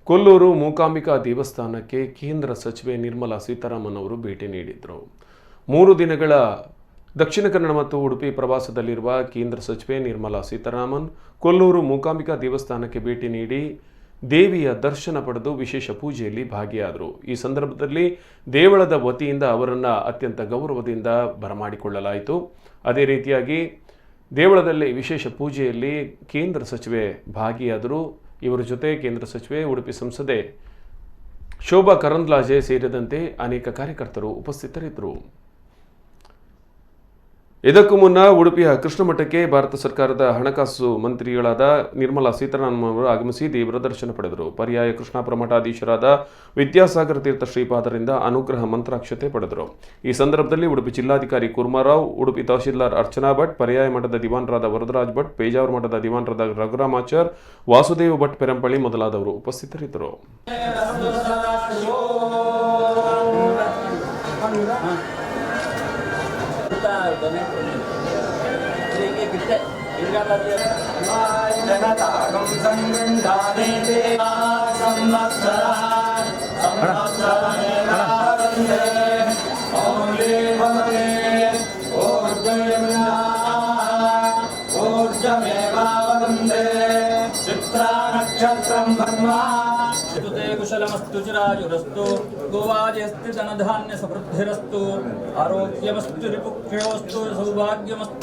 ಕೊಲ್ಲೂರು ಮೂಕಾಂಬಿಕಾ ದೇವಸ್ಥಾನಕ್ಕೆ ಕೇಂದ್ರ ಸಚಿವೆ ನಿರ್ಮಲಾ ಸೀತಾರಾಮನ್ ಅವರು ಭೇಟಿ ನೀಡಿದರು. 3 ದಿನಗಳ ದಕ್ಷಿಣ ಕನ್ನಡ ಮತ್ತು ಉಡುಪಿ ಪ್ರವಾಸದಲ್ಲಿರುವ ಕೇಂದ್ರ ಸಚಿವೆ ನಿರ್ಮಲಾ ಸೀತಾರಾಮನ್ ಕೊಲ್ಲೂರು ಮೂಕಾಂಬಿಕಾ ದೇವಸ್ಥಾನಕ್ಕೆ ಭೇಟಿ ನೀಡಿ ದೇವಿಯ ದರ್ಶನ ಪಡೆದು ವಿಶೇಷ ಪೂಜೆಯಲ್ಲಿ ಭಾಗಿಯಾದರು. ಈ ಸಂದರ್ಭದಲ್ಲಿ ದೇವಳದ ವತಿಯಿಂದ ಅವರನ್ನು ಅತ್ಯಂತ ಗೌರವದಿಂದ ಬರಮಾಡಿಕೊಳ್ಳಲಾಯಿತು. ಅದೇ ರೀತಿಯಾಗಿ ದೇವಳದಲ್ಲಿ ವಿಶೇಷ ಪೂಜೆಯಲ್ಲಿ ಕೇಂದ್ರ ಸಚಿವೆ ಭಾಗಿಯಾದರು. ಇವರ ಜೊತೆ ಕೇಂದ್ರ ಸಚಿವೆ, ಉಡುಪಿ ಸಂಸದೆ ಶೋಭಾ ಕರಂದ್ಲಾಜೆ ಸೇರಿದಂತೆ ಅನೇಕ ಕಾರ್ಯಕರ್ತರು ಉಪಸ್ಥಿತರಿದ್ದರು. ಇದಕ್ಕೂ ಮುನ್ನ ಉಡುಪಿಯ ಕೃಷ್ಣಮಠಕ್ಕೆ ಭಾರತ ಸರ್ಕಾರದ ಹಣಕಾಸು ಮಂತ್ರಿಗಳಾದ ನಿರ್ಮಲಾ ಸೀತಾರಾಮನ್ ಅವರು ಆಗಮಿಸಿ ದೇವರ ದರ್ಶನ ಪಡೆದರು. ಪರ್ಯಾಯ ಕೃಷ್ಣಾಪುರ ಮಠಾಧೀಶರಾದ ವಿದ್ಯಾಸಾಗರ ತೀರ್ಥ ಶ್ರೀಪಾದರಿಂದ ಅನುಗ್ರಹ ಮಂತ್ರಾಕ್ಷತೆ ಪಡೆದರು. ಈ ಸಂದರ್ಭದಲ್ಲಿ ಉಡುಪಿ ಜಿಲ್ಲಾಧಿಕಾರಿ ಕುರ್ಮಾರಾವ್, ಉಡುಪಿ ತಹಶೀಲ್ದಾರ್ ಅರ್ಚನಾ ಭಟ್, ಪರ್ಯಾಯ ಮಠದ ದಿವಾನರಾದ ವರದರಾಜ್ ಭಟ್, ಪೇಜಾವರ ಮಠದ ದಿವಾನರಾದ ರಘುರಾಮಾಚಾರ್, ವಾಸುದೇವ ಭಟ್ ಪೆರಂಪಳ್ಳಿ ಮೊದಲಾದವರು ಉಪಸ್ಥಿತರಿದ್ದರು. ಕುಶಲಮಸ್ತು ಚಿರಾಯುರಸ್ತು ಗೋವಾಜಸ್ತಿ ಧನಧಾನ್ಯ ಸಮೃದ್ಧಿರಸ್ತು ಆರೋಗ್ಯಮಸ್ತು ರಿಪುಕ್ಷಯೋಸ್ತು ಸೌಭಾಗ್ಯಮಸ್ತು.